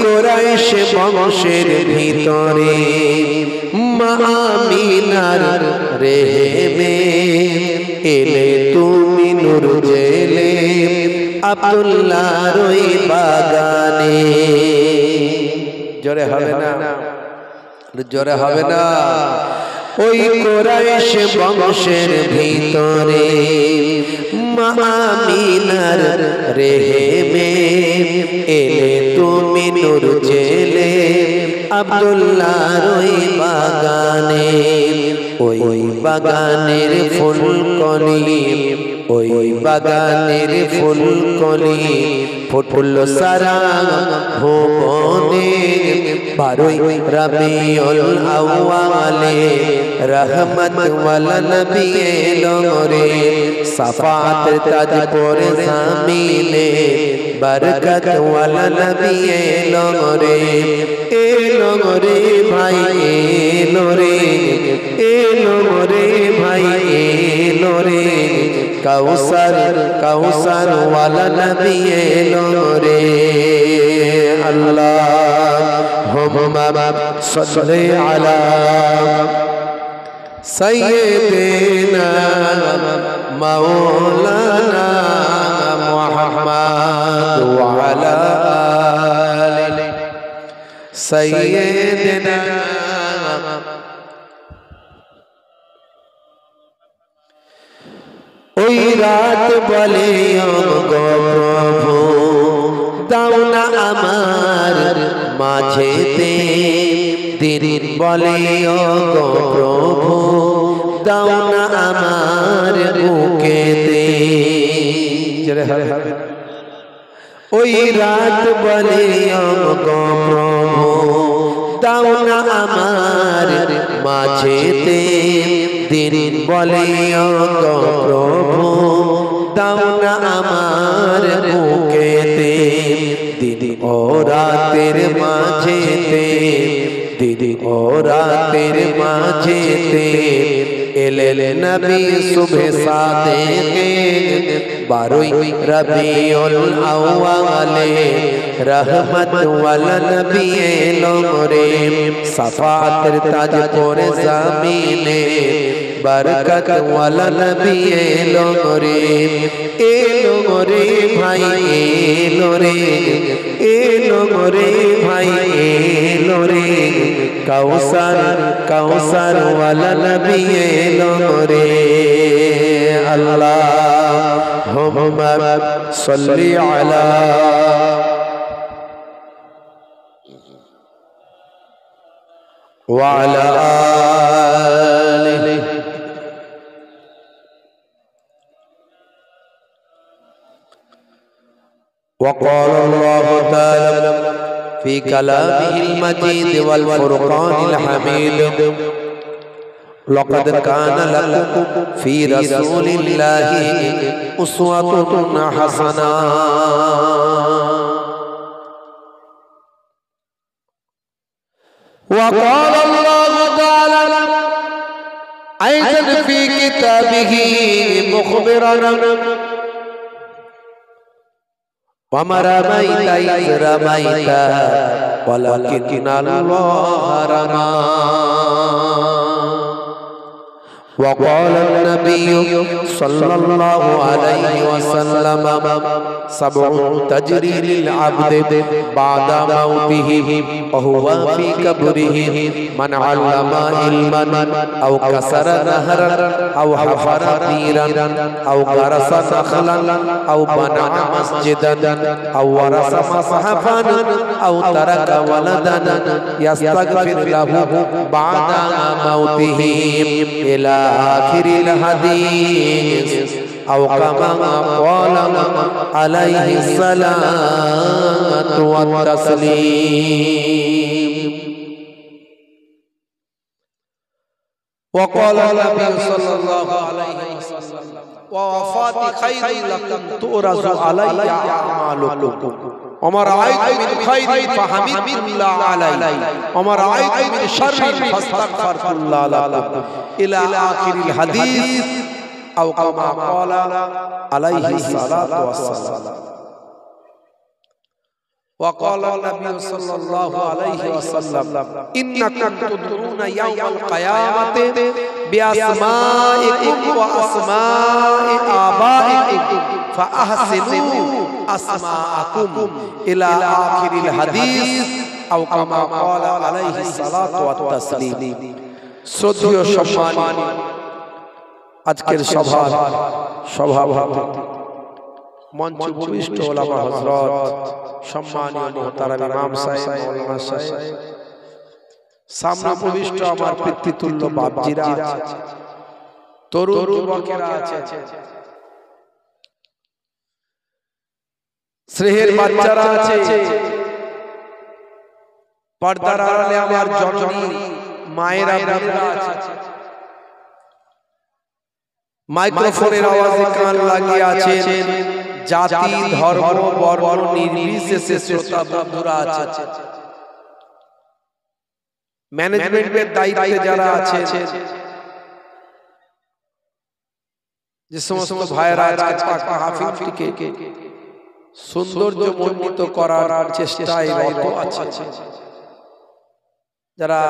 কুরাইশ বংশের ভিতরে মা আমিনার রেহেমে এলে তুমি নূর জেলে আব্দুল্লাহর ওই বাগানে। জোরে হবে না, জোরে হবে না। ওই কুরাইশ বংশের ভিতরে মা আমিনার রেহেমে এলে তুমি নূর জেলে আব্দুল্লাহর ওই বাগানে। ওই বাগানের ফুলকলি, ওই বাগানের ফুলকলি ফুটল সারা ভুবনে। 12 রবিউল আউয়ালে রহমত ওয়ালা নবী এলো রে, সাফাত তাজ পরে জামিনে বরকত ওয়ালা নবী এলো রে। এলো রে ভাই এলো রে, এলো রে ভাই এলো রে, কাউসার কাউসার ওয়ালা নবী এলো রে। আল্লাহুম্মা সাল্লি আলা সাইয়্যিদিনা মাওলানা মুহাম্মদ ওয়া আলা আলি সাইয়্যিদিনা। ওই রাত বলে গো প্রভু দাও না আমার মাঝেতে, দিন বলে গো প্রভু দাও না আমার বুকেতে। ওই রাত বলে গো প্রভু দাও না আমার মাঝেতে, দিন বলে গো প্রভু দাও না আমার বুকেতে। দিদি ও রাতের মাঝেতে, দিদি ও রাতের মাঝেতে এলে নবী সুবহে সাদেকে। 12 রবিউল আউয়ালে রহমত ওয়ালা নবী এলো রে, সাফাতের তাজ পরে জামিনে বরকত ওয়ালা নবী এলো রে। এলো রে ভাই এলো রে, এলো রে ভাই এলো রে, কাউসার কাউসার ওয়ালা নবী এলো রে। আল্লাহুম্মা সাল্লি আলা ওয়া আলা আলিহি। وقال الله تعالى في كلامه المجيد والفرقان الحميد لقد كان لكم في رسول الله أسوة حسنة وقال الله تعالى أيضا في كتابه مخبرا وما رميت إذ رميت ولكن الله رمى وقال النبي صلى الله عليه وسلم 7 تجري للعبد بعد موته وهو في قبره من علم علما أو كسر نهرا أو حفر بيرا أو غرس نخلا أو بنى مسجدا أو ورث مصحفا أو ترك ولدا يستغفر له بعد موته إلى آخر الحديث أو كما قال عليه الصلاة والتسليم. وقال النبي صلى الله عليه وسلم ووفاتي خير لكم تؤرز علي أعمالكم وما رأيت من خير فحمدت الله علي وما رأيت من شر فاستغفرت الله لكم إلى آخر الحديث أو كما قال عليه الصلاة والسلام. وقال النبي صلى الله عليه وسلم إنكم تدعون يوم القيامة بأسمائكم وأسماء آبائكم فأحسنوا أسماءكم إلى آخر الحديث أو كما قال عليه الصلاة والتسليم শ্রদ্ধেয় সম্মানী আজকের সভাপতি মঞ্চ উপবিষ্ট ওলামা হযরত সম্মানীয় মুহতারাম ইমাম সাহেব মাওলানা সাহেব সামনে উপবিষ্ট আমার পিতৃতুল্য বাপজিরা আছে তরুণ যুবকেরা আছে স্নেহের বাচ্চারা আছে পর্দার আড়ালে আমার জননী মায়েরা বোনেরা আছে মাইক্রোফোনের আওয়াজে কান লাগিয়ে আছেন জাতি ধর্ম বর্ণ নির্বিশেষে শ্রোতা বন্ধুরা আছে ম্যানেজমেন্টের দায়িত্বে যারা আছেন যে সমস্ত ভাইরা আজকে মাহফিলটিকে সৌন্দর্যমণ্ডিত করার চেষ্টায় রত আছে যারা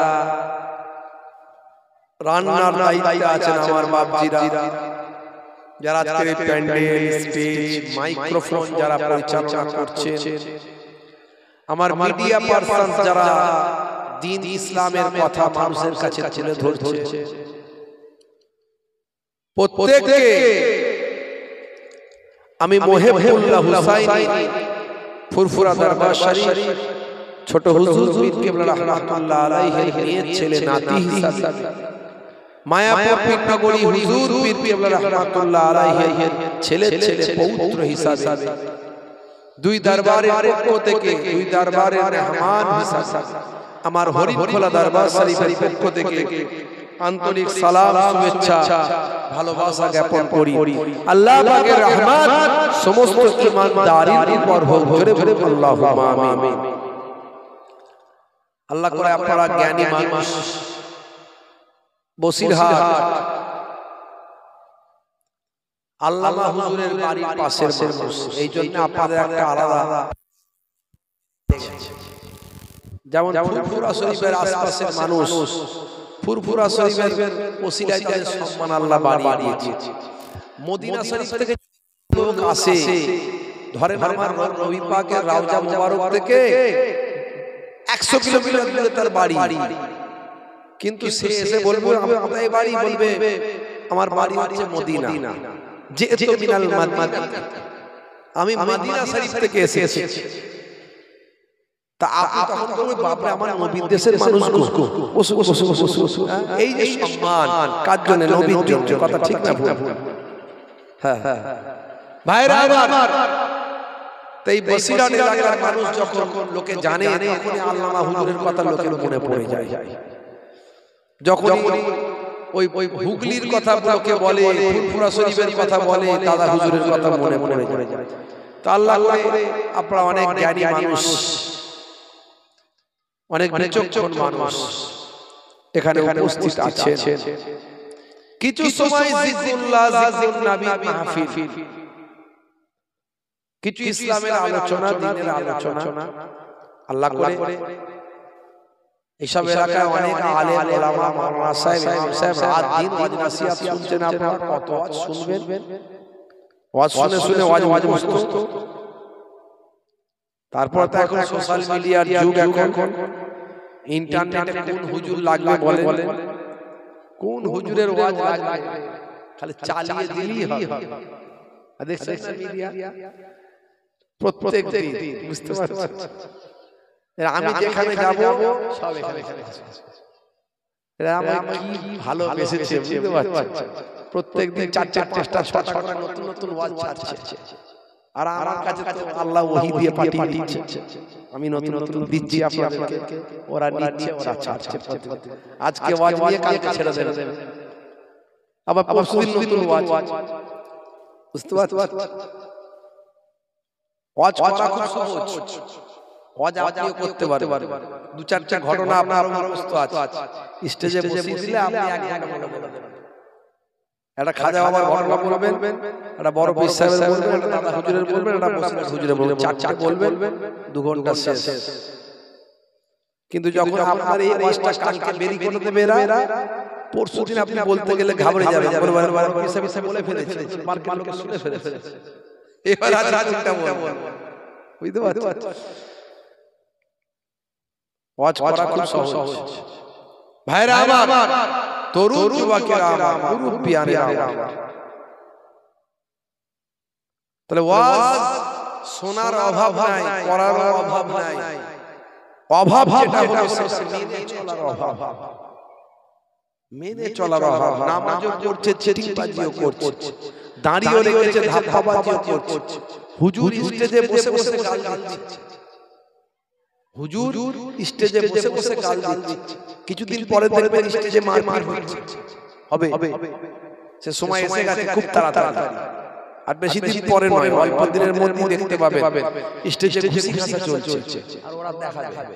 রান্নার দায়িত্বে আছেন আমার বাপজিরা যারা আজকের প্যান্ডেল স্টেজ মাইক্রোফোন যারা পরিচালনা করছেন আমার মিডিয়া পারসন যারা দ্বীন ইসলামের কথা মানুষের কাছে তুলে ধরছে প্রত্যেককে আমি মুহিবুল্লাহ হুসাইনি ফুরফুরা দরবার শরীফ ছোট হুজুর পীর কিবলা রাহমাতুল্লাহ আলাইহি নিয়ে ছেলে নাতি হিসাবে মায়াপুর পীরনগরী হুজুর পীর কিবলা রাহমাতুল্লাহ আলাইহি ছেলে পৌত্র হিসাবে দুই দরবারের পক্ষ থেকে দুই দরবারের মেহমান হিসাবে আমার হরিখোলা দরবার শরীফের পক্ষ থেকে আন্তরিক সালাম শুভেচ্ছা ভালোবাসা জ্ঞাপন করি আল্লাহ পাকের রহমত সমস্ত ঈমানদারের উপর হোক জোরে বলে আল্লাহুম্মা আমিন আল্লাহ করে আপনারা জ্ঞানী মানুষ বসিরহাট আল্লামা হুজুরের বাড়ির পাশের মানুষ এইজন্য আপনাদের একটা আলাদা যেমন ফুরফুরা শরীফের আশপাশের মানুষ ফুরফুরা শরীফের ওসিলায় তাদের সম্মান আল্লাহ বাড়িয়ে দিয়েছে মদিনা শরীফ থেকে লোক আসে ধরেন আমার নবী পাকের রওজা মুবারক থেকে 100 কিলোমিটার দূরে তার বাড়ি কিন্তু সে এসে বলবে আমার কোথায় বাড়ি বলবে আমার বাড়ি হচ্ছে মদিনা যেহেতু মিনাল মাদিনা আমি মদিনা শরীফ থেকে এসেছি তা আপনি তখন বলবেন বাপরে আমার নবীর দেশের মানুষ এই যে সম্মান কার জন্য নবীর জন্য কথা ঠিক না ভুল হ্যাঁ ভাইরা আমার তাই বসিরহাট এলাকার মানুষ যখন লোকে জানে তখন আল্লামা হুজুরের কথা লোকের মনে পড়ে যায় যখন ওই হুগলির কথা লোকে বলে ফুরফুরা শরীফের কথা বলে দাদা হুজুরের কথা মনে পড়ে যায় তো আল্লাহ করে আপনারা অনেক জ্ঞানী মানুষ অনেক বিচক্ষণ মানুষ এখানে উপস্থিত আছেন কিছু সময় জিকরুল্লাহ জিকরুন নবী মাহফিল কিছু ইসলামের আলোচনা দ্বীনের আলোচনা আল্লাহ করে এইসব এলাকায় অনেক আলেম ওলামা মাওলানা সাহেব ইমাম সাহেব রাত দিন ওয়াজ নসিহত শুনছেন আপনারা কত ওয়াজ শুনবেন ওয়াজ শুনে ওয়াজ মুস্ত তারপর তো এখন সোশ্যাল মিডিয়ার যুগ এখন ইন্টারনেটে কোন হুজুর লাগবে বলেন কোন হুজুরের ওয়াজ লাগবে খালি চালিয়ে দিলেই হবে আর দেখছেন মিডিয়া প্রত্যেক দিন বুঝতে পারছেন আমি যেখানে যাব সব এখানে আমি কি ভালো বেসেছে বুঝতে পারছেন প্রত্যেকদিন 4 5টা 6টা করে নতুন ওয়াজ ছাড়ছে আর আমার কাছে তো আল্লাহ ওহী দিয়ে পাঠিয়ে দিচ্ছে আমি নতুন দিচ্ছি আপনাদেরকে ওরা নিচ্ছে ওরা ছাড়ছে আজকে ওয়াজ নিয়ে কালকে ছেড়ে দেবে আবার পরশুদিন নতুন ওয়াজ বুঝতে পারছেন ওয়াজ করা খুব সহজ ওয়াজ আপনিও করতে পারবেন দু চারটা ঘটনা আপনার মুখস্থ আছে স্টেজে বসিয়ে দিলে আপনি এক ঘন্টা বলে দেবেন একটা খাজা বাবার ঘটনা বলবেন, একটা বড় পীর সাহেবের বলবেন, একটা দাদা হুজুরের বলবেন, একটা মুসলিম হুজুরের বলবেন, চারটা বলবেন, 2 ঘন্টা শেষ। কিন্তু যখন আপনার এই ওয়াজটা কালকে বেরি করে দেবে এরা, পরশুদিন আপনি বলতে গেলে ঘাবড়ে যাবেন, বলবেন পীর সাহেব বলে ফেলেছে, মার্কেট লোকে শুনে ফেলেছে। এবার আজ চিন্তা বলবেন, বুঝতে পারছেন? ওয়াজ করা খুব সহজ। ভাইরা আমার, তরুণ যুবকেরা আমার, মুরব্বিয়ানেরা আমার, তাহলে ওয়াজ শোনার অভাব নাই, করার অভাব নাই। অভাব যেটা হলো সেটা মেনে চলার অভাব। মেনে চলার অভাব। নামাজও পড়ছে, চিটিংবাজিও করছে, দাঁড়িয়েও রেখেছে, ধাপ্পাবাজিও করছে, হুজুর স্টেজে বসে বসে গাল দিচ্ছে, হুজুর স্টেজে বসে বসে গাল দিচ্ছে। কিছুদিন পরে দেখবেন স্টেজে মারপিট হচ্ছে, হবে, সে সময় এসে গেছে খুব তাড়াতাড়ি। আর বেশি দিন পরে নয়, অল্প দিনের মধ্যেই দেখতে পাবেন স্টেজে ঘুষি ঘাসা চলছে। আর ওরা দেখা যাবে,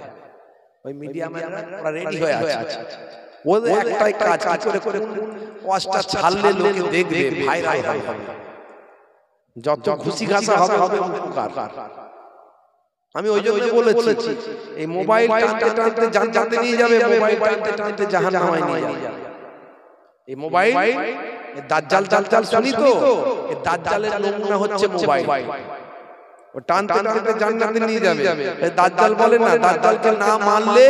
ওই মিডিয়া ম্যানরা ওরা রেডি হয়ে আছে, ওদের একটাই কাজ, কি করে ওয়াজটা ছাড়লে লোকে দেখবে, ভাইরাল হবে। যত ঘুষি ঘাসা হবে উপকার। আমি ওই জন্য বলেছি, এই মোবাইল টানতে টানতে জান্নাতে নিয়ে যাবে, মোবাইল টানতে টানতে জাহান্নামে নিয়ে যাবে। এই মোবাইল দাজ্জাল দাজ্জাল শুনি তো, এই দাজ্জালের নমুনা হচ্ছে মোবাইল। ও টানতে টানতে জান্নাতে নিয়ে যাবে। এই দাজ্জাল বলে না, দাজ্জালকে না মারলে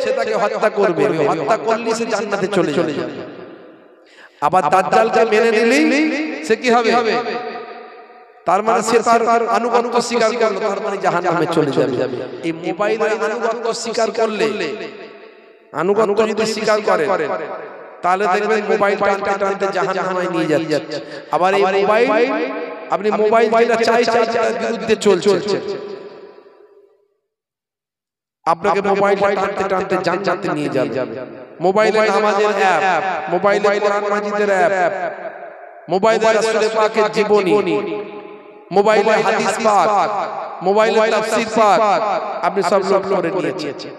সে তাকে হত্যা করবে, হত্যা করলে সে জান্নাতে চলে যাবে। আবার দাজ্জালকে মেনে নিলেই সে কি হবে? তার মানে সে তার আনুগত্য স্বীকার করলো, তার মানে জাহান্নামে চলে যাবে। এই মোবাইলের আনুগত্য স্বীকার করলে, আনুগত্য যদি স্বীকার করেন, তাহলে দেখবেন মোবাইল টানতে টানতে জাহান্নামে নিয়ে যাচ্ছে। আবার এই মোবাইল, আপনি মোবাইল যেটা চাই তার বিরুদ্ধে চলছে, আপনাকে মোবাইল টানতে টানতে জান্নাতে নিয়ে যাবে। মোবাইলে নামাজের অ্যাপ, মোবাইলে কোরআন মাজিদের অ্যাপ, মোবাইলে রাসূলের পাকের জীবনী, মোবাইলে হাদিস পাক, মোবাইলে তাফসীর পাক, আপনি সব লোড করে নিয়েছেন।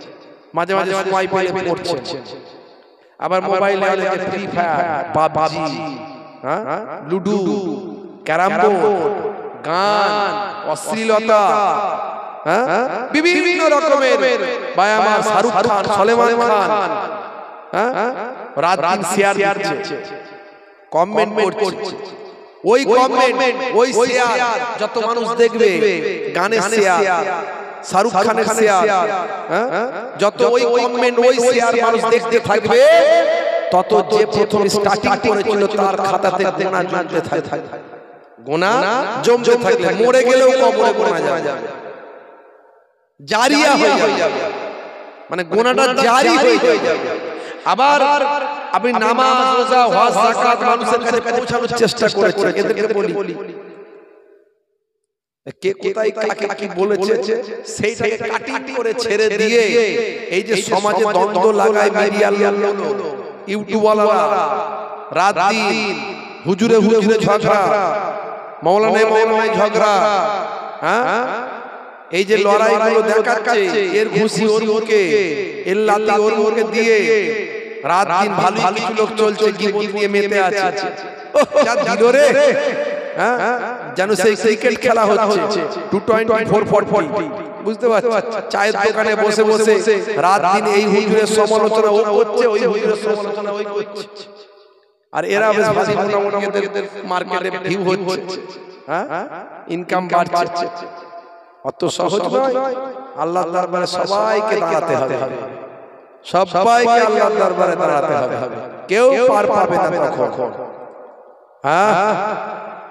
মাঝে মাঝে সময় পেলে পড়ছেন। আবার মোবাইলে অনেকে free fire, PUBG, ludo, carrom board, গান, অশ্লীলতা, বিভিন্ন রকমের, ভাই আমার শাহরুখ খান, সলমান খান, রাত দিন শেয়ার দিচ্ছে, কমেন্ট করছে। ওই কমেন্ট, ওই শেয়ার যত মানুষ দেখবে, গানের শেয়ার, শাহরুখ খানের শেয়ার, যত ওই কমেন্ট, ওই শেয়ার মানুষ দেখতে থাকবে, তত যে প্রথম স্টার্টিং করেছিল তার খাতাতে গোনা জমতে থাকবে। গোনা জমতে থাকলে মরে গেলেও কবরে গোনা যাবে, জারিয়া হয়ে যাবে, মানে গোনাটা জারি হয়ে যাবে। আবার আপনি নামাজ, রোজা, হজ, যাকাত মানুষের কাছে পৌঁছানোর চেষ্টা করেছেন, এদেরকে বলি কে কোথায় কাকে কি বলেছে সেইটাকে কাটিং করে ছেড়ে দিয়ে, এই যে সমাজে দ্বন্দ্ব লাগায় মিডিয়ার লোক, ইউটিউব ওয়ালারা, রাত দিন হুজুরে হুজুরে ঝগড়া, মাওলানায় মাওলানায় ঝগড়া, এই যে লড়াইগুলো দেখাচ্ছে, এর ঘুষি ওর মুখে, এর লাথি ওর মুখে দিয়ে রাত দিন ভালো কিছু লোক চলছে, গিবত নিয়ে মেতে আছে। যা দিল রে, যেন সেই ক্রিকেট খেলা হচ্ছে, 224/40, বুঝতে পারছো? চায়ের দোকানে বসে বসে রাত দিন এই হুজুরের সমালোচনা ও করছে, ওই হুজুরের সমালোচনা ওই করছে, আর এরা বেশ ভালো মোটামুটি এদের মার্কেটে ভিউ হচ্ছে, ইনকাম বাড়ছে। অত সহজ নয়। আল্লাহর দরবারে সবাইকে দাঁড়াতে হবে, সবাইকে আল্লাহর দরবারে দাঁড়াতে হবে, কেউ পার পাবে না তখন।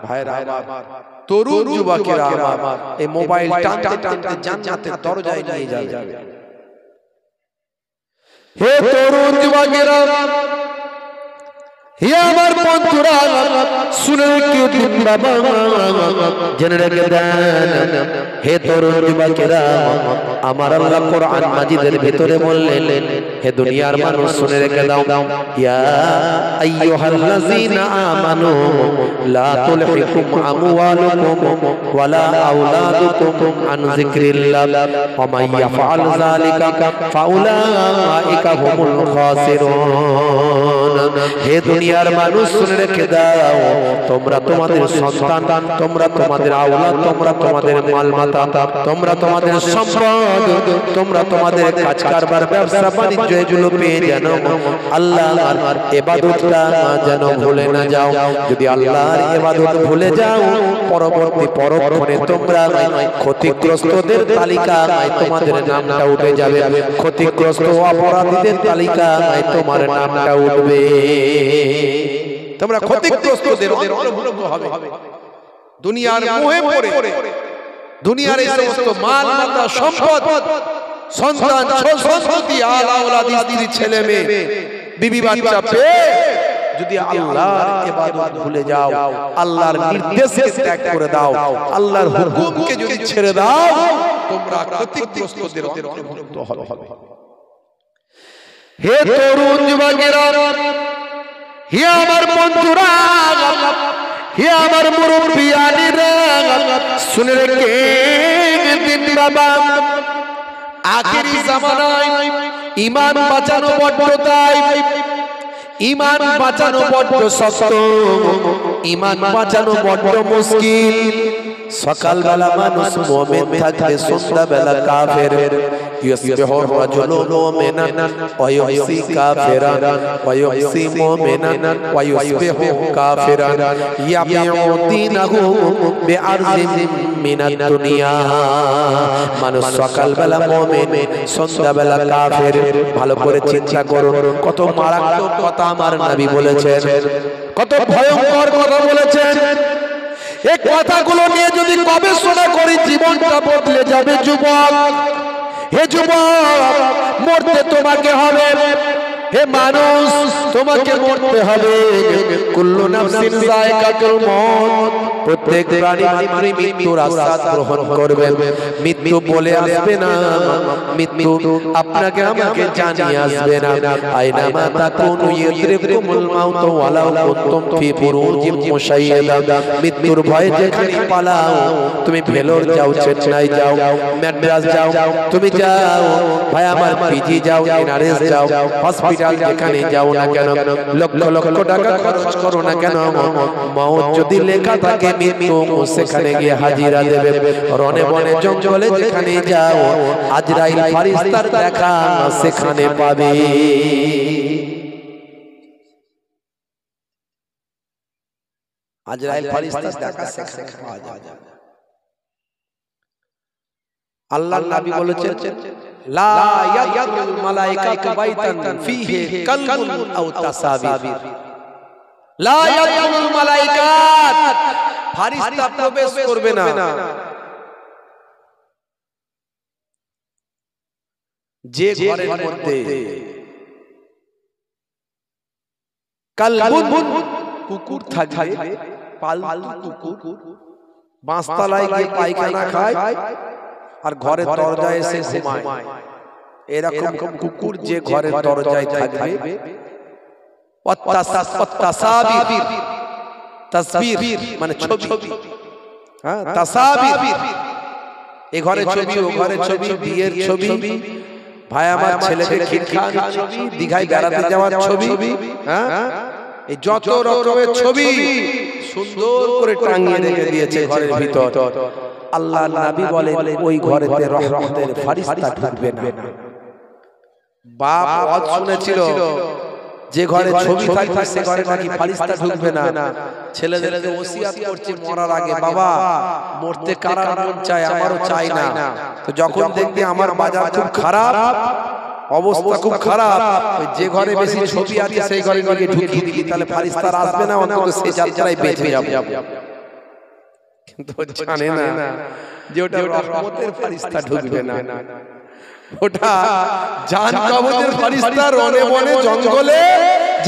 ভাইরা আমার, তরুণ যুবকেরা আমার, এই মোবাইল টানতে টানতে জান্নাতের দরজায় নিয়ে যাবে। হে তরুণ যুবকেরা, হে আমার বন্ধুরা, শুনে রেখে দিন বাবা, জেনে রেখে দেন। হে তরুণ যুবকেরা, আমার আল্লাহ কোরআন মাজিদের ভিতরে বললেন, হে দুনিয়ার মানুষ শুনে রেখে দাও, ইয়া আইয়ুহাল্লাযীনা আমানু লা তুলহিকুম আমওয়ালুকুম ওয়ালা আওলাদুকুম আন যিকরিল্লাহ ওয়া মান ইয়াফআল যালিকা ফাউলাইকা হুমুল খাসিরুন। হে দুনিয়ার মানুষ শুনে রেখে দাও, তোমরা তোমাদের সন্তান, তোমরা তোমাদের আওলাদ, তোমরা তোমাদের মালমাতা, তোমরা তোমাদের সম্পদ, তোমরা তোমাদের কাজ কারবার ব্যবসা বাণিজ্য এগুলো পেয়ে যেন আল্লাহর ইবাদতটা যেন ভুলে না যাও। যদি আল্লাহর ইবাদত ভুলে যাও, পরবর্তী পরক্ষণে তোমরা ক্ষতিগ্রস্তদের তালিকায় তোমাদের নামটা উঠে যাবে, ক্ষতিগ্রস্ত অপরাধীদের তালিকায় তোমার নামটা উঠবে, তোমরা ক্ষতিগ্রস্তদের অন্তর্ভুক্ত হবে। দুনিয়ার মোহে পড়ে, দুনিয়ার এই সমস্ত মাল মাতা সম্পদ, সন্তান সন্ততি আল আওলাদ স্ত্রী ছেলে মেয়ে বিবি বাচ্চা পেয়ে যদি আল্লাহর ইবাদত ভুলে যাও, আল্লাহর নির্দেশকে ত্যাগ করে দাও, আল্লাহর হুকুমকে যদি ছেড়ে দাও, তোমরা ক্ষতিগ্রস্তদের অন্তর্ভুক্ত হবে। হে তরুণ যুবকেরা, হে আমার বন্ধুরা, হে আমার মুরব্বিয়ানেরা, শুনে রেখে দিন বাবা, আখিরি জামানায় ঈমান বাঁচানো বড় দায়, ঈমান বাঁচানো বড় শক্ত, ঈমান বাঁচানো বড় মুশকিল। সকালবেলা মানুষ মুমিন থাকবে, সন্ধ্যাবেলা কাফের। ইউসবিহু রাজুলুন মুমিনান ওয়া ইউমসি কাফিরান ওয়া ইউমসি মুমিনান ওয়া ইউসবিহু কাফিরান ইয়াবিউ দীনাহু বিআরজিন মিনাদ দুনিয়া। মানুষ সকালবেলা মুমিন, সন্ধ্যাবেলা কাফের। ভালো করে চিন্তা করুন, কত মারাত্মক কথা আমার নবী বলেছেন, কত ভয়ঙ্কর কথা বলেছেন। এই কথাগুলো নিয়ে যদি গবেষণা করি, জীবনটা বদলে যাবে যুবক। হে যুবক, মরতে তোমাকে হবে। হে মানুষ, তোমাকে মরতে হবে। কুল্লু নাফসিন যায়কাতুল মউত, প্রত্যেক প্রাণী মাত্রই মৃত্যুর আস্বাদ গ্রহণ করবে। মৃত্যু বলে আসবে না, মৃত্যু আপনাকে আমাকে জানিয়ে আসবে না। আইনামা তাকুনু ইউদরিকুমুল মাউত ওয়ালাউ কুনতুম ফি বুরুজিম মুশাইয়াদা। মৃত্যুর ভয়ে যেখানে পালাও, তুমি ভেলোর যাও, চেন্নাই যাও, ম্যাড্রাস যাও, তুমি যাও ভাই আমার পিজি যাও, এনআরএস যাও, হসপিটাল যেখানে যাও না কেন, লক্ষ লক্ষ টাকা খরচ করো না কেন, মওত যদি লেখা থাকে মৃত্যু সেখানে গিয়ে হাজিরা দেবে। রনে বনে জঙ্গলে যেখানে যাও, আজরাইল ফেরেশতার দেখা সেখানে পাবে। আজরাইল ফেরেশতার দেখা সেখানে পাওয়া যায়। আল্লাহর নবী বলেছেন, লা ইয়াদুল মালাইকাতু বাইতান ফীহি কালবুন আও তাসাবির। লা ইয়াদুল মালাইকাত, ফেরেশতা প্রবেশ করবে না যে ঘরের মধ্যে কালবুন কুকুর থাকবে, পালতু কুকুর, বাঁশতলায় গিয়ে পায়খানা খায় আর ঘরের দরজায় এসে ঘুমায়। এরকম কুকুর যে ঘরের দরজায় থাকবে, তাসবির মানে ছবি, হ্যাঁ তাসাবির, এ ঘরে ছবি, ও ঘরে ছবি, বিয়ের ছবি, ভাই আমার ছেলেকে খিলখানির ছবি, দীঘায় বেড়াতে যাওয়ার ছবি, হ্যাঁ এই যত রকমের ছবি সুন্দর করে টাঙিয়ে রেখে দিয়েছে ঘরের ভিতর। আল্লাহর নবী বলেন, ওই ঘরেতে রহমতের ফেরেশতা ঢুকবে না। বাপ ওয়াজ শুনেছিল, যে ঘরে ছবি থাকবে সে ঘরে নাকি ফেরেশতা ঢুকবে না। ছেলেদেরকে ওসিয়াত করছে মরার আগে, বাবা মরতে কার মন চায়, আমারও চাই না। তো যখন দেখবি আমার বাজার খুব খারাপ, অবস্থা খুব খারাপ, যে ঘরে বেশি ছবি আছে সেই ঘরে গিয়ে ঢুকিয়ে দিবি, তাহলে ফেরেশতা আসবে না, অন্তত সে যাত্রায় বেঁচে যাবে। কিন্তু জানে না যে ওটা রহমতের ফেরেশতা ঢুকবে না, ওটা জান কবজের ফেরেশতা রনে বনে জঙ্গলে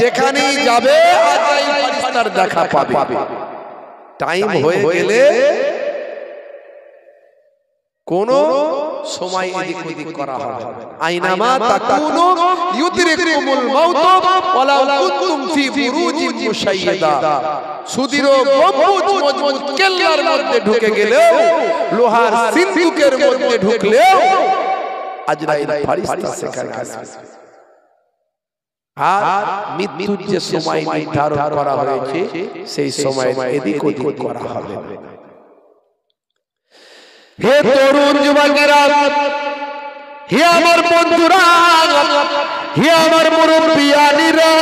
যেখানেই যাবে আজরাইল ফেরেশতার দেখা পাবে। টাইম হয়ে গেলে কোন সময় এদিক ওদিক করা হবে। আইনামা তাকুনু ইউদরিকুমুল মাউত ওয়ালাউ কুনতুম ফি বুরুজিম মুশাইয়াদা। সুদৃঢ় গম্বুজ মজবুত কেল্লার মধ্যে ঢুকে গেলেও, লোহার সিন্দুকের মধ্যে ঢুকলেও আজরাইল ফেরেশতা সেখানে আসবে। আর মৃত্যুর যে সময় নির্ধারণ করা হয়েছে সেই সময় এদিক ওদিক করা হবে না। হে তরুণ যুবকেরা, হে আমার বন্ধুরা, হে আমার মুরব্বিয়ানিরা,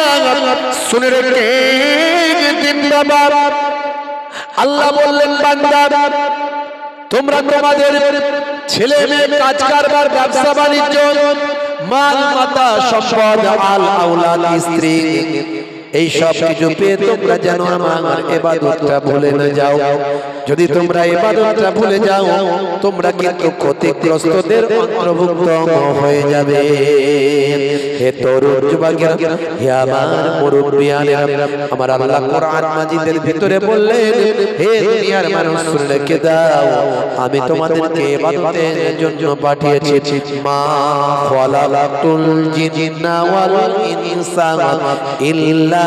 শুনে রেখে বাবা, আল্লাহ বললেন বান্দা, তোমরা তোমাদের ছেলে মেয়ে, কাজ কারবার, ব্যবসা বাণিজ্য, মাল মাতা, সম্পদ, আল আওলাদ, স্ত্রী, এই সব কিছু পেয়ে তোমরা যেন আমার ইবাদতটা ভুলে না যাও। যদি তোমরা ইবাদতটা ভুলে যাও, তোমরা কিন্তু ক্ষতিগ্রস্তদের অন্তর্ভুক্ত হয়ে যাবে। হে তরুণ যুবকেরা, হে আমার মুরব্বিয়ানেরা, আমার আল্লাহ কোরআন মাজিদের ভিতরে বললেন, হে দুনিয়ার মানুষ, শুনে রেখে দাও, আমি তোমাদেরকে ইবাদতের জন্য পাঠিয়েছি। মা খালাকাতুল জিন্না ওয়াল ইনসা ইল্লা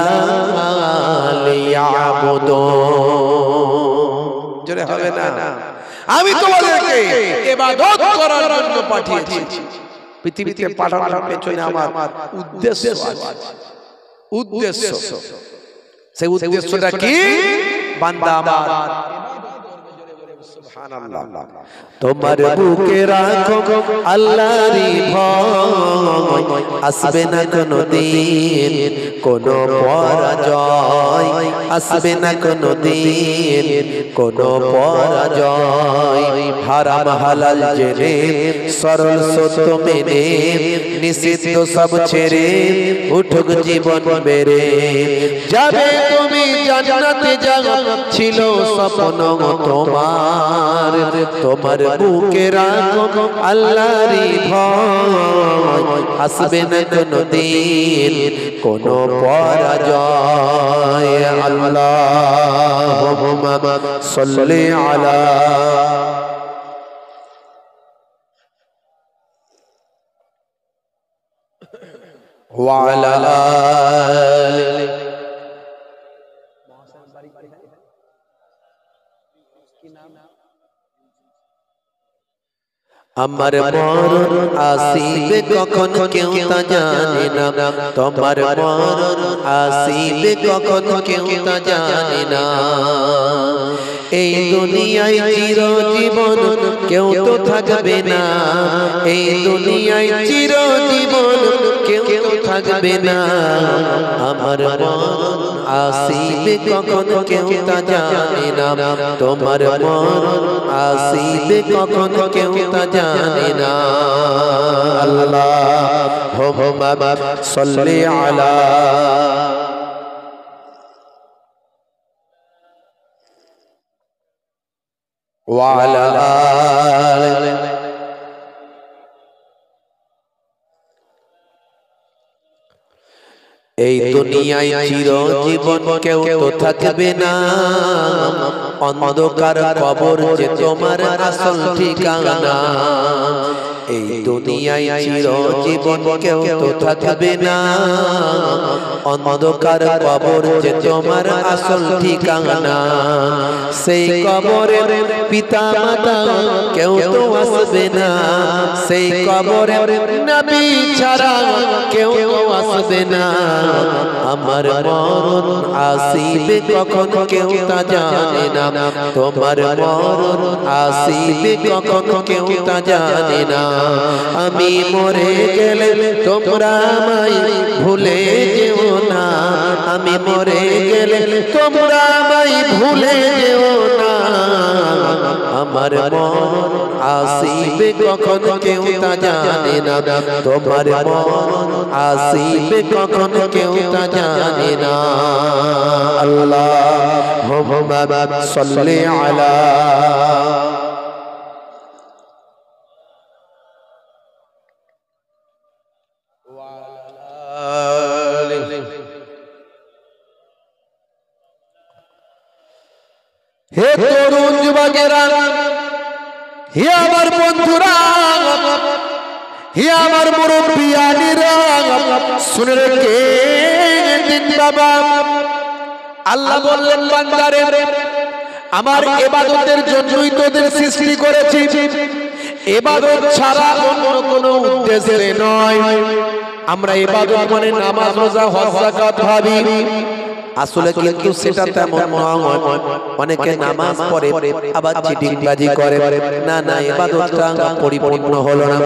জোরে হবে না, আমি তোমাদেরকে ইবাদত করার জন্য পাঠিয়েছি। পৃথিবীতে পাঠানোর পেছনে আমার উদ্দেশ্য আছে, উদ্দেশ্য। সেই উদ্দেশ্যটা কি? বান্দা আমার তোমার বুকে রাখো আল্লাহরই ভয়, আসবে না কোনো দিন কোনো পরাজয়, আসবে না কোনো দিন কোনো পরাজয়। হারাম হালাল জেনে, সরল সত্য মেনে, নিষিদ্ধ সব ছেড়ে উঠুক জীবন বেড়ে যাবে তুমি জান্নাতে, যাওয়া ছিল স্বপ্ন তোমার। তোমার বুকে রাখো আল্লাহরই ভয়, আসবে না কোনো দিন কোনো পরাজয়। আল্লাহুম্মা সাল্লি আলা ওয়া আলা আলি। আমার মরণ আসিবে কখন কেউ তা জানে না, তোমার মরণ আসিবে কখন কেউ তা জানে না। এই দুনিয়ায় চিরজীবন কেউ তো থাকবে না, এই দুনিয়ায় চিরজীবন কেউ তো থাকবে না। আমার মরণ আসিবে কখন কেউ তা জানে না, তোমার মরণ আসিবে কখন কেউ তা জানে না। আল্লাহুম্মা সাল্লি আলা ওয়া আলা আলি। এই দুনিয়ায় চিরজীবন কেউ তো থাকবে না, অন্ধকার কবর যে তোমার আসল ঠিকানা। এই দুনিয়ায় চিরজীবন কেউ তো থাকবে না, অন্ধকার কবর যে তোমার আসল ঠিকানা। সেই কবরে পিতা মাতা কেউ তো আসবে না, সেই কবরে নবী ছাড়া কেউ তো আসবে না। আমার মরণ আসিবে কখন কেউ তা জানে না, তোমার মরণ আসিবে কখন কেউ তা জানে না। আমি মরে গেলে তোমরা আমায় ভুলে যেও না, আমি মরে গেলে তোমরা আমায় ভুলে যেও না। আমার মরণ আসিবে কখন কেউ তা জানে না, তোমার মরণ আসিবে কখন কেউ তা জানে না। আল্লাহুম্মা সাল্লি আলা হে তরুণ যুবকেরা, হে আমার বন্ধুরা, হে আমার মুরব্বিয়ানিরা, শুনে রেখে দিন বাবা, আল্লাহ বললেন বান্দারে, আমার ইবাদতের জন্যই তোদের সৃষ্টি করেছি, ইবাদত ছাড়া অন্য কোনো উদ্দেশ্যে নয়। আমরা ইবাদত মানে নামাজ রোজা হজ যাকাত ভাবি, আসলে কিন্তু সেটা তেমন নয়। অনেকে নামাজ পড়ে আবার চিটিংবাজি করে, না না ইবাদতটা পরিপূর্ণ হলো না।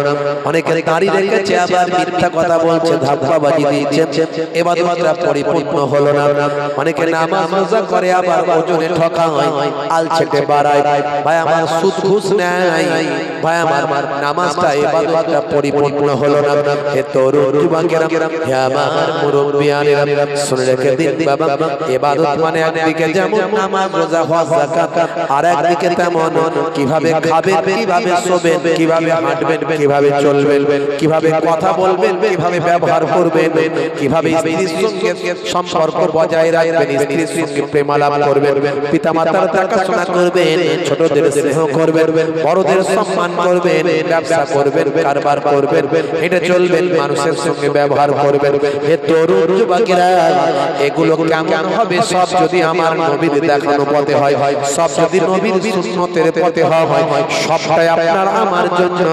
অনেকে দাড়ি রেখেছে আবার মিথ্যা কথা বলছে, ধাপ্পাবাজি দিচ্ছে, ইবাদতটা পরিপূর্ণ হলো না। অনেকে নামাজ রোজা করে আবার ওজনে ঠকা হয়, আলছেটে বাড়ায়। ভাই আমার সুদ ঘুষ নেয়, ভাই আমার নামাজটা ইবাদতটা পরিপূর্ণ হলো না। হে তরুণ যুবকেরা, হে আমার মুরব্বিয়ানেরা, শুনে রেখে দিন বাবা, ইবাদত মানে একদিকে যেমন নামাজ রোজা হজ যাকাত, আর একদিকে তেমন কিভাবে খাবেন, কিভাবে শোবেন, কিভাবে হাঁটবেন, কিভাবে চলবেন, কিভাবে কথা বলবেন, কিভাবে ব্যবহার করবেন, কিভাবে স্ত্রীর সঙ্গে সম্পর্ক বজায় রাখবেন, স্ত্রীর সঙ্গে প্রেমালাপ করবেন, পিতামাতার দেখাশোনা করবেন, ছোটদের স্নেহ করবেন, বড়দের সম্মান করবেন, ব্যবসা করবেন, কারবার করবেন, হেঁটে চলবেন, মানুষের সঙ্গে ব্যবহার করবেন। হে তরুণ যুবকেরা, এগুলো কেমন হবে? সব যদি আমার নবীর দেখানো পথে হয়, সব যদি নবীর সুন্নতের পথে হয়, সবটাই আপনার আমার জন্য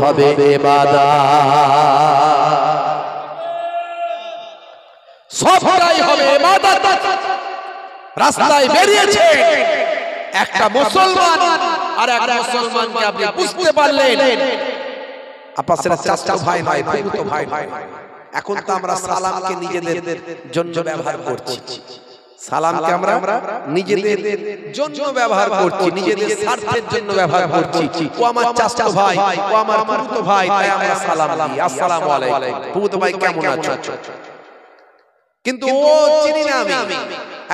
হবে ইবাদত, সবটাই হবে ইবাদত। রাস্তায় বেরিয়েছে একটা মুসলমান, আর এক মুসলমানকে আপনি বুঝতে পারলেন আপনারা চাচা ভাই নয়, ফুফুতো ভাই নয়। এখন তো আমরা সালামকে নিজেদের জন্য ব্যবহার করছি, সালামকে আমরা নিজেদের জন্য ব্যবহার করছি, নিজেদের স্বার্থের জন্য ব্যবহার করছি। ও আমার চাচা ভাই, ও আমার ফুফুতো ভাই, তাই আমরা সালাম দিই, আসসালামু আলাইকুম, ফুফুতো ভাই কেমন আছো? কিন্তু ও চিনি না আমি,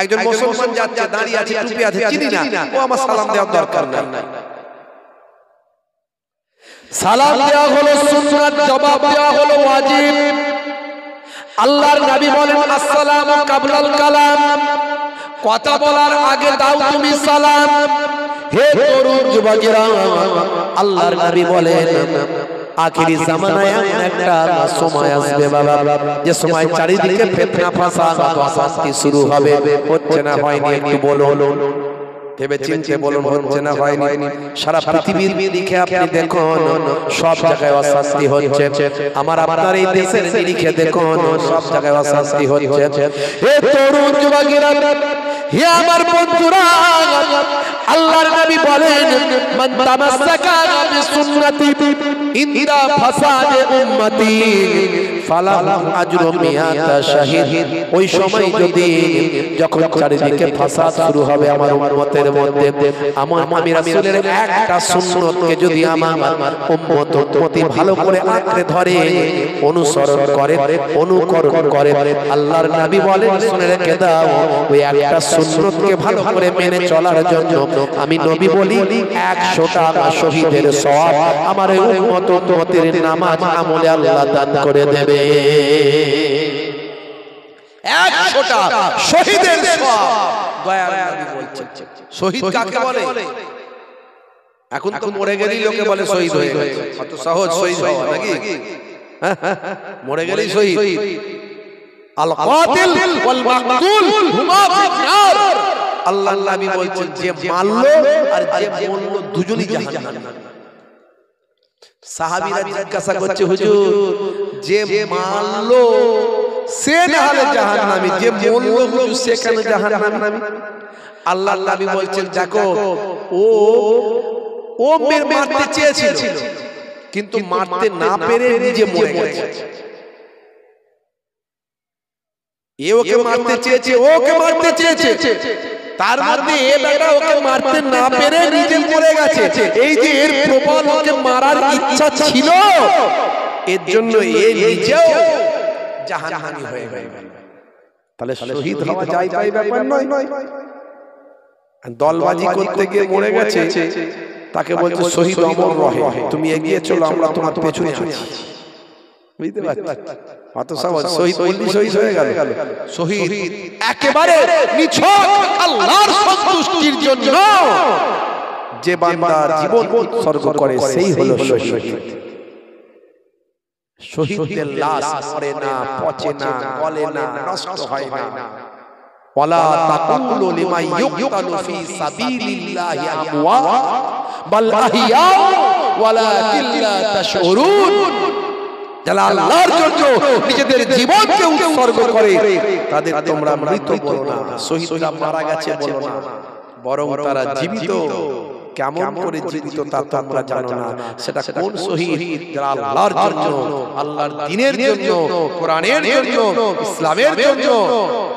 একজন মুসলমান যাচ্ছে, দাঁড়িয়ে আছে, টুপি আছে, চিনি না, ও আমার সালাম দেওয়ার দরকার নাই। সালাম দেওয়া হলো সুন্নাত, জবাব দেওয়া হলো ওয়াজিব। আল্লাহর নবী বলেন আসসালামু কাবলাল কালাম, কথা বলার আগে দাও তুমি সালাম। হে তরুণ যুবকেরা, আল্লাহর নবী বলেন আখিরি জামানায় একটা সময় আসবে বাবা, যে সময় চারিদিকে ফিতনা ফাসাদ অশান্তি শুরু হবে। হচ্ছে না হয়নি? একটু বলুন, ভেবে চিন্তে বলুন, হচ্ছে না হয়নি? সারা পৃথিবীর দিকে আপনি দেখুন, সব জায়গায় অশান্তি হচ্ছে। আমার আপনার এই দেশের দিকে দেখুন, সব জায়গায় অশান্তি হচ্ছে। হে তরুণ যুবকেরা, হে আমার বন্ধুরা, আল্লাহর নবী বলেন মান তামাসসাকা বিসুন্নতি ইনদা ফাসাদে উম্মতি ফালাহু আজরু মিয়াতা শাহিদ। ওই সময় যদি যখন চারিদিকে ফাসাদ শুরু হবে আমার উম্মতের মধ্যে, আমি রাসূলের একটা সুন্নতকে যদি আমার উম্মত উম্মতি ভালো করে আঁকড়ে ধরে, অনুসরণ করে, অনুকরণ করে, আল্লাহর নবী বলেন শুনে রেখে দাও, ওই একটা সুন্নতকে ভালো করে মেনে চলার জন্য আমি নবী বলি 100টা শহীদের সওয়াব আমার উম্মত উম্মতের নামাজ আমলে আল্লাহ দান করে দেবে। 100টা শহীদের সওয়াব। দয়ার নবী বলছেন, শহীদ কাকে বলে? এখন তো মরে গেলেই লোকে বলে শহীদ হয়ে গেছে, কত সহজ শহীদ হওয়া নাকি? মরে গেলেই শহীদ। আল কাতিল ওয়াল মাকতুল হুমা ফিন্নার। আল্লাহর নবী বলছেন যে মারলো আর যে মরলো দুজনই জাহান্নামে। সাহাবীরা জিজ্ঞাসা করছে, হুজুর যে মারলো সে না হলে জাহান্নামী, যে মরলো হুজুর সে কেন জাহান্নামী? আল্লাহর নবী বলছেন দেখো, ও মারতে চেয়েছিল কিন্তু মারতে না পেরে নিজে মরে গেছে। এ ওকে মারতে চেয়েছে, ওকে মারতে চেয়েছে, তার মধ্যে এ বেটা ওকে মারতে না পেরে নিজে মরে গেছে। এই যে এর প্রবল ওকে মারার ইচ্ছা ছিল, এর জন্য এ নিজেও জাহান্নামী হয়ে গেল। তাহলে শহীদ হওয়া যায় তাই ব্যাপার নয়। দলবাজি করতে গিয়ে মরে গেছে, তাকে বলছে শহীদ অমর রহে, তুমি এগিয়ে চলো, আমরা তোমার পেছনে আছি। বুঝতে পারছো? অত সহজ শহীদ বললি শহীদ হয়ে গেল। শহীদ একেবারে নিছক আল্লাহর সন্তুষ্টির জন্য যে বান্দা জীবন উৎসর্গ করে সেই হলো শহীদ। শহীদের লাশ মরে না, পচে না, গলে না, নষ্ট হয় না। ওয়ালা তাকুলু লিমান ইউকতালু ফি সাবিলিল্লাহি আমওয়াত বাল আহইয়া ওয়ালাকিন লা তাশউরুন। যারা আল্লাহর জন্য নিজেদের জীবনকে উৎসর্গ করে তাদের তোমরা মৃত বলো না, শহীদরা মারা গেছে বলো না, বরং তারা জীবিত। কেমন করে জীবিত তা তোমরা জানো না। সেটা কোন শহীদ? যারা আল্লাহর জন্য, আল্লাহর দ্বীনের জন্য, কোরআনের জন্য, ইসলামের জন্য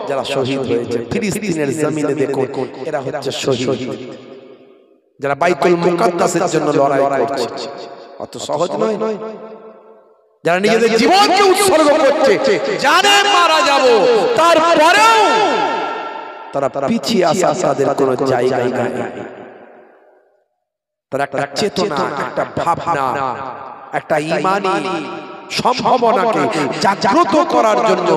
যারা শহীদ হয়েছে। ফিলিস্তিনের জমিনে দেখো, এরা হচ্ছে শহীদ, যারা বাইতুল মুকাদ্দাসের জন্য লড়াই করছে। অত সহজ নয়। যারা নিজেদের জীবনকে উৎসর্গ করছে, জানে মারা যাব, তারপরেও তারা পিছিয়ে আসা তাদের কোনো জায়গায় নাই। তারা একটা চেতনা, একটা ভাবনা, একটা ঈমানি সম্ভাবনাকে জাগ্রত করার জন্য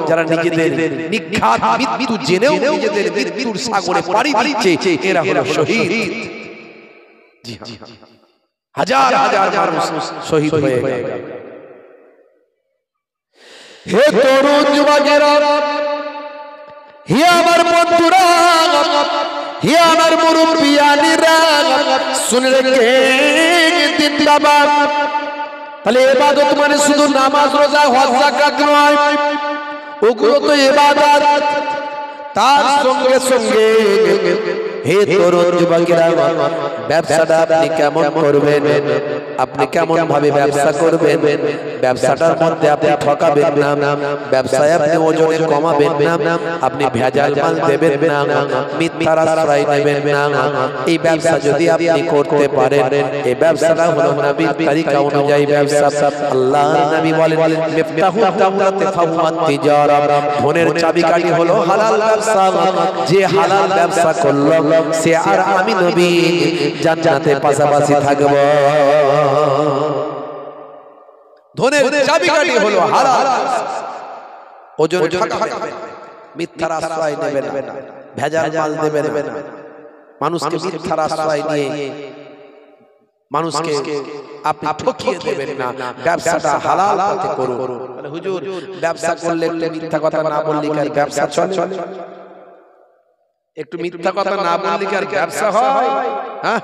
যারা নিজেদের নিঘাত মৃত্যু জেনেও নিজেদের মৃত্যুর সাগরে পাড়ি দিচ্ছে, এরা হলো শহীদ। জি হ্যাঁ, হাজার হাজার মানুষ শহীদ হয়ে গেল। হে তরুণ যুবকেরা, হে আমার বন্ধুরা, হে আমার মুরব্বিয়ানিরা, শুনে রেখে দিন বাবা। তাহলে ইবাদত মানে শুধু নামাজ, রোজা, হজ, যাকাত নয়, ওগুলো তো ইবাদত। তার সঙ্গে সঙ্গে হে তরুণ যুবকেরা, ব্যবসাটা আপনি কেমন করবেন, আপনি কেমন ভাবে ব্যবসা করবেন, ব্যবসাটার মধ্যে আপনি ঠকাবেন না, ব্যবসায় আপনি ওজনে কমাবেন না, আপনি ভেজাল মাল দেবেন না, মিথ্যার আশ্রয় নেবেন না। এই ব্যবসা যদি আপনি করতে পারেন, এই ব্যবসাটা হলো নবীর তরিকা অনুযায়ী ব্যবসা। আল্লাহর নবী বলেন, মিফতাহুত দাওলাতি ফাহুয়াত তিজারা, ধনের চাবিকাঠি হলো হালাল ব্যবসা। যে হালাল ব্যবসা করলো সে আর আমি নবী জান্নাতে পাশাপাশি থাকব। ধনের চাবিকাঠি হলো হালাল, ওজন ঠকাবে না, মিথ্যার আশ্রয় নেবে না, ভেজাল মাল দেবে না, মানুষকে মিথ্যার আশ্রয় নিয়ে মানুষকে আপনি ঠকিয়ে দেবেন না। ব্যবসাটা হালাল পথে করুন। বলে হুজুর, ব্যবসা করলে মিথ্যা কথা না বললে কি ব্যবসা চলে? একটু মিথ্যা কথা না বললে কি আর ব্যবসা হয়? হ্যাঁ,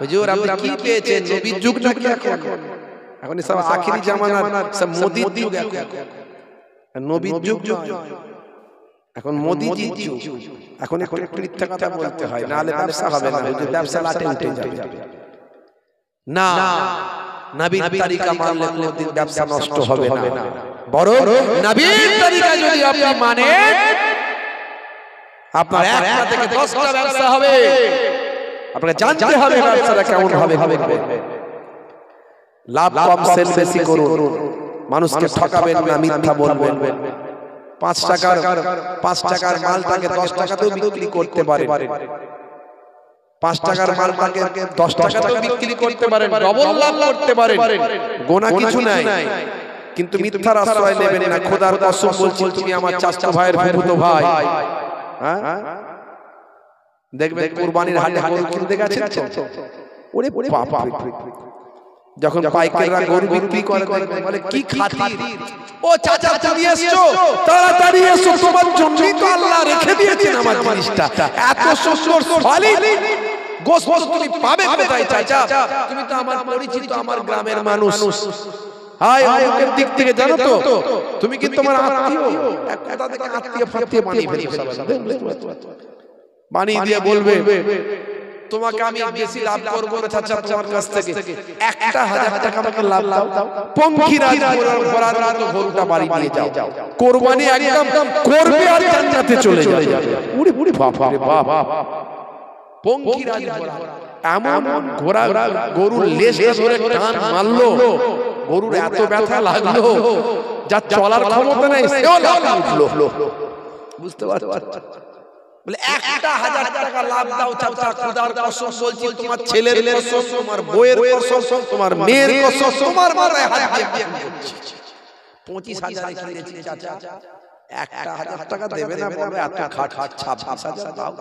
হুজুর আপনি কি পেয়েছেন? নবীর যুগ নাকি এখন? এখন সব আখিরি জামানার সব মোদির যুগ। এখন নবীর যুগ নয়, এখন মোদিজির যুগ। এখন একটু মিথ্যা কথা বলতে হয়, না হলে ব্যবসা হবে না। হুজুর ব্যবসা লাটে উঠে যাবে না। নবীর তরিকা মানলে কোনদিন ব্যবসা নষ্ট হবে না, বরং নবীর তরিকা যদি আপনি মানেন, আপনার একটা থেকে 10টা ব্যবসা হবে। আপনাকে জানতে হবে ব্যবসাটা কেমন হবে। লাভ কম, সেল বেশি করুন, মানুষকে ঠকাবেন না, মিথ্যা বলবেন। 5 টাকার মালটাকে 10 টাকাতেও বিক্রি করতে পারেন, 5 টাকার মালটাকে 10 টাকাতেও বিক্রি করতে পারেন, ডবল লাভ করতে পারেন, গোনা কিছু নাই। কিন্তু মিথ্যার আশ্রয় নেবেন না। খোদার কসম বলছি, তুমি আমার চাচা ভাইয়ের ফুফুতো ভাই। দেখবেন কুরবানির হাটে গরু কিনতে গেছেন তো, ওরে বাপ রে, যখন পাইকাররা গরু বিক্রি করে বলে কি খাতির, ও চাচা তুমি এসছো, তাড়াতাড়ি এসো, তোমার জন্যই তো আল্লাহ রেখে দিয়েছেন আমার জিনিসটা। এত সুন্দর সলিড গোশত তুমি পাবে কোথায় চাচা? তুমি তো আমার পরিচিত, আমার গ্রামের মানুষ। হাই অমুকের দিক থেকে জানো তো, তুমি কি তোমার আত্মীয়? এক কথা থেকে আত্মীয় ফাত্মীয় বানিয়ে বানিয়ে দিয়ে বলবে তোমাকে আমি বেশি লাভ করবো না চাচা তোমার কাছ থেকে, 1000 টাকা আমাকে লাভ দাও, পঙ্খিরাজ ভরার মতো গরুটা বাড়ি নিয়ে যাও, কুরবানি একদম করবে আর জান্নাতে চলে যাবে। উড়ি উড়ি বাপ রে বাপ, পঙ্খিরাজ ভরা এমন ঘোড়া গরুর লেজটা ধরে টান মারলো, গরুর এত ব্যথা লাগলো, যা চলার ক্ষমতা নাই সেও লাভ উঠলো। বুঝতে পারছো? বলে 1000 টাকা লাভ দাও চাচা, খোদার কসম বলছি, তোমার ছেলের কসম, তোমার বউয়ের কসম, তোমার মেয়ের কসম, তোমার মাথায় হাত দিয়ে বলছি 25,000 কিনেছি চাচা, 1000 টাকা দেবে না? বলে এত খাট 26,000 দাও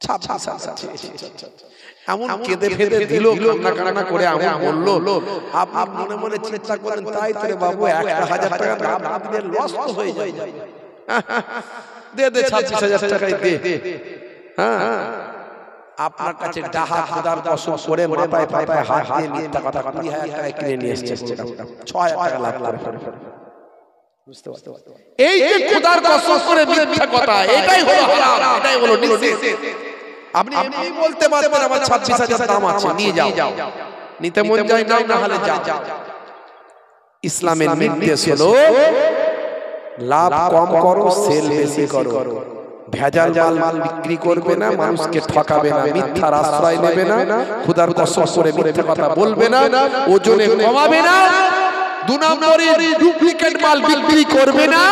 চাচা, 26,000। এমন কেঁদে ফেদে দিল, কান্না করে এমন বললো, আপনি মনে মনে চিন্তা করেন তাই তো রে বাবু, 1000 টাকা লাভ দিলে লস তো হয়ে যায়, দে 26,000 টাকাই দে। হ্যাঁ, আপনার কাছে ডাহা খোদার কসম করে মাথায় পাতায় হাত দিয়ে মিথ্যা কথা 20,000 টাকা কিনে নিয়ে এসেছে 6,000 টাকা লাভ করে বুঝতে পারছেন এই যে খোদার কসম করে মিথ্যা কথা এটাই হলো হারাম এটাই হলো নিষেধ আপনি এমনি বলতে পারবেন আমার 26,000 দাম আছে নিয়ে যাও নিতে মন যায় নাও না হলে যাও ইসলামের নির্দেশ হলো লাভ কম করো সেল বেশি করো ভেজাল মাল বিক্রি করবে না মানুষকে ঠকাবে না মিথ্যার আশ্রয় নেবে না খোদার কসম করে মিথ্যা কথা বলবে না ওজনে কমাবে না দুই নম্বরে ডুপ্লিকেট মাল বিক্রি করবে না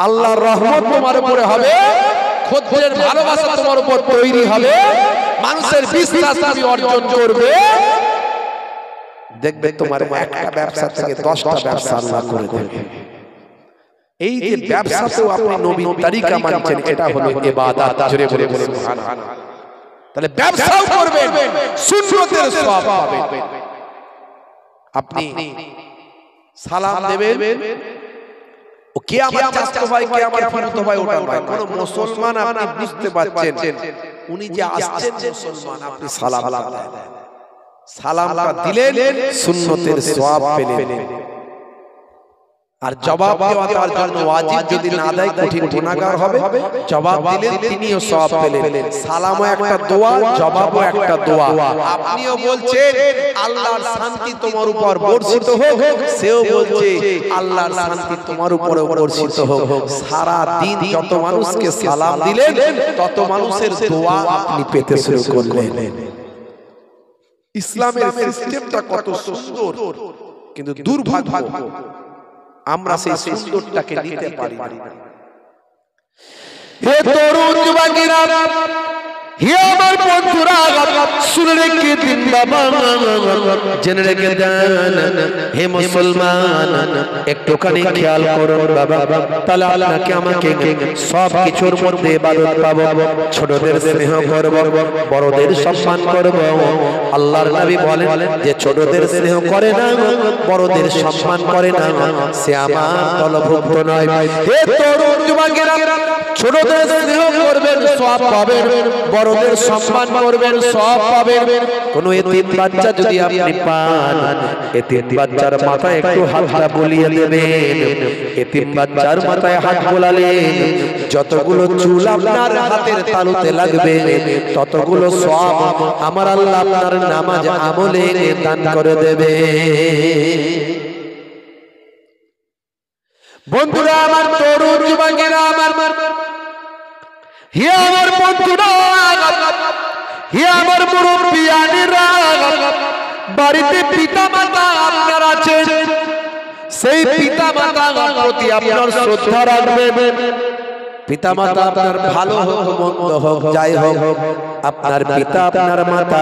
আল্লাহর রহমত তোমার উপরে হবে খদ্দের ভালোবাসা তোমার উপর তৈরি হবে মানুষের বিশ্বাস তুমি অর্জন করবে দেখবে তোমার একটা ব্যবসা থেকে 10টা ব্যবসা আল্লাহ করে দেবে এই যে ব্যবসাতেও আপনি নবীর তরিকা মানছেন এটা হলো ইবাদত জোরে বলে সুবহানাল্লাহ তাহলে ব্যবসাও করবেন সুন্নতের সওয়াব পাবেন আপনি সালাম দেবেন ও কে আমার চাচা ভাই কে আমার ফুফাতো ভাই ওটা নয় কোন মুসলমান আপনি বুঝতে পারছেন উনি যে আসছেন মুসলমান আপনি সালামটা দিলেন সুন্নতের সওয়াব পেলেন আর জবাব দেওয়া তার জন্য ওয়াজিব যদি না দেয় কঠিন গুনাহগার হবে জবাব দিলেন তিনিও সওয়াব পেলেন সালামও একটা দোয়া জবাবও একটা দোয়া আপনিও বলছেন আল্লাহর শান্তি তোমার উপর বর্ষিত হোক সেও বলছে আল্লাহর শান্তি তোমার উপর বর্ষিত হোক সারা দিন যত মানুষকে সালাম দিলেন তত মানুষের দোয়া আপনি পেতে শুরু করলেন ইসলামের সিস্টেমটা কত সুন্দর কিন্তু দুর্ভাগ্য আমরা সেই সুন্দরটাকে নিতে পারি না হে তরুণ যুবকেরা হে আমার বন্ধুরা শুনে রেখে দিন বাবা জেনে রেখে দেন হে মুসলমান একটুখানি খেয়াল করুন বাবা তাহলে আপনাকে আমাকে সব কিছুর মধ্যে ইবাদত পাবো ছোটদের স্নেহ করব বড়দের সম্মান করব আল্লাহর নবী বলেন যে ছোটদের স্নেহ করে না বড়দের সম্মান করে না সে আমার দলভুক্ত নয় হে তরুণ যুবকেরা ছোটদের স্নেহ করবেন সওয়াব পাবেন বড়দের সম্মান করবেন সওয়াব পাবেন কোন এতিম বাচ্চা যদি আপনি পান এতিম বাচ্চার মাথায় একটু হাতটা বুলিয়ে দেবেন এতিম বাচ্চার মাথায় হাত বোলালে যতগুলো চুল আপনার হাতের তালুতে লাগবে ততগুলো সওয়াব আমার আল্লাহ আপনার নামাজ আমলে দান করে দেবে বন্ধুরা আমার তরুণ যুবকেরা আমার হে আমার বন্ধুরা হে আমার মুরব্বিয়ানেরা বাড়িতে পিতা মাতা আপনার আছে সেই পিতা মাতার প্রতি আপনার শ্রদ্ধা রাখবেন পিতা মাতা আপনার ভালো হোক মন্দ হোক যাই হোক আপনার পিতা আপনার মাতা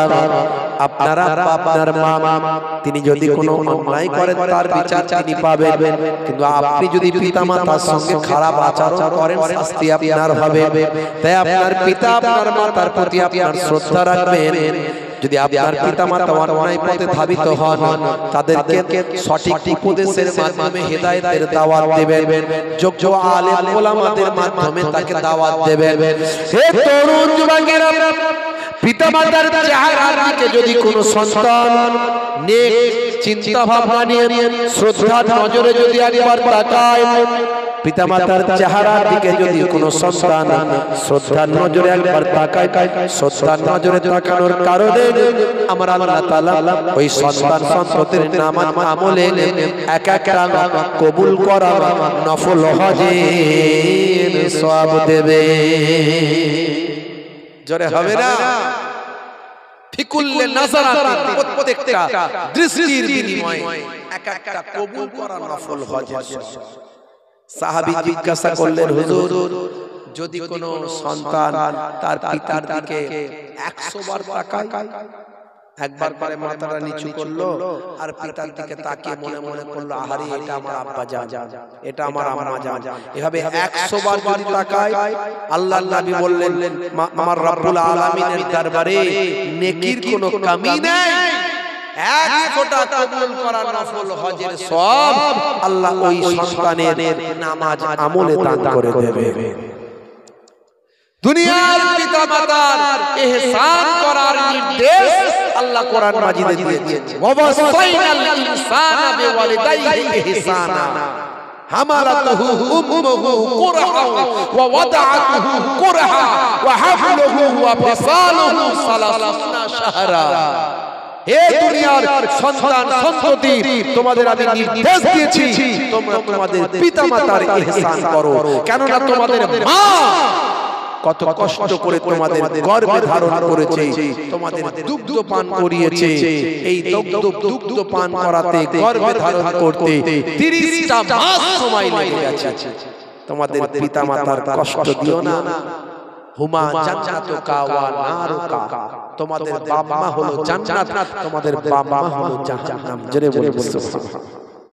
আপনারা আপনার মা তিনি যদি কোনো অন্যায় করেন তার বিচার তিনি পাবেন কিন্তু আপনি যদি পিতা মাতার সঙ্গে খারাপ আচরণ করেন শাস্তি আপনার হবে তাই আপনার পিতা আপনার মাতার প্রতি আপনার শ্রদ্ধা রাখবেন যদি আপনার পিতা মাতা অন্যায় পথে ধাবিত হন তাদেরকে সঠিক উপদেশের মাধ্যমে হেদায়েতের দাওয়াত দেবেন যোগ্য আলেম ওলামাদের মাধ্যমে তাকে দাওয়াত দেবেন হে তরুণ যুবকেরা পিতামাতার চেহারার দিকে যদি কোনো সন্তান নেক চিন্তা ভাবনা নিয়ে শ্রদ্ধার নজরে যদি একবার তাকায় পিতামাতার চেহারার দিকে যদি কোনো সন্তান শ্রদ্ধার নজরে একবার তাকায় শ্রদ্ধার নজরে তাকানোর কারণে আমার আল্লাহ তাআলা ওই সন্তান সন্ততির নামাজ আমলে এক একটা কবুল করা নফল হজের সওয়াব দেবে জোরে হবে না ফিকুল্লে নাজারাত প্রত্যেকটা দৃষ্টির বিনিময়ে এক একটা কবুল করা নফল হজের সওয়াব সাহাবী জিজ্ঞাসা করলেন হুজুর যদি কোনো সন্তান তার পিতার দিকে 100 বার তাকায় একবার পরে মাথাটা নিচু করলো আর পিতার দিকে তাকিয়ে মনে মনে করলো আহারে এটা আমার আব্বা জান এটা আমার আম্মা জান এভাবে 100 বার যদি তাকায় আল্লাহর নবী বললেন আমার রব্বুল আলামিনের দরবারে নেকির কোনো কমি নেই 100টা কবুল করা নফল হজের সওয়াব আল্লাহ ওই সন্তানের নামাজ আমলে দান করে দেবে দুনিয়ার পিতামাতার ইহসান করার নির্দেশ আল্লাহ কোরআন মাজিদে দিয়েছেন ওয়াসাইনাল ইনসানা বিওয়ালিদাইহি ইহসানা হামালাতুহু উম্মুহু কুরহা ওয়া ওয়াদাআতুহু কুরহা ওয়া হামলুহু ওয়া ফিসালুহু সালাসুনা শাহরা। হে দুনিয়ার সন্তান সন্ততি, তোমাদের আমি নির্দেশ দিয়েছি তোমরা তোমাদের পিতামাতার ইহসান করো, কেননা তোমাদের মা কত কষ্ট করে তোমাদের গর্ভে ধারণ করেছে, তোমাদের দুগ্ধ পান করিয়েছে। এই দুগ্ধ পান করাতে, গর্ভে ধারণ করতে 30টা মাস সময় লেগে গেছে। তোমাদের পিতামাতার কষ্ট দিও না। হুমা জান্নাতুকা ওয়া নারুকা, তোমাদের বাবা মা হলো জান্নাত, তোমাদের বাবা মা হলো জাহান্নাম। জোরে বলে সুবহানাল্লাহ।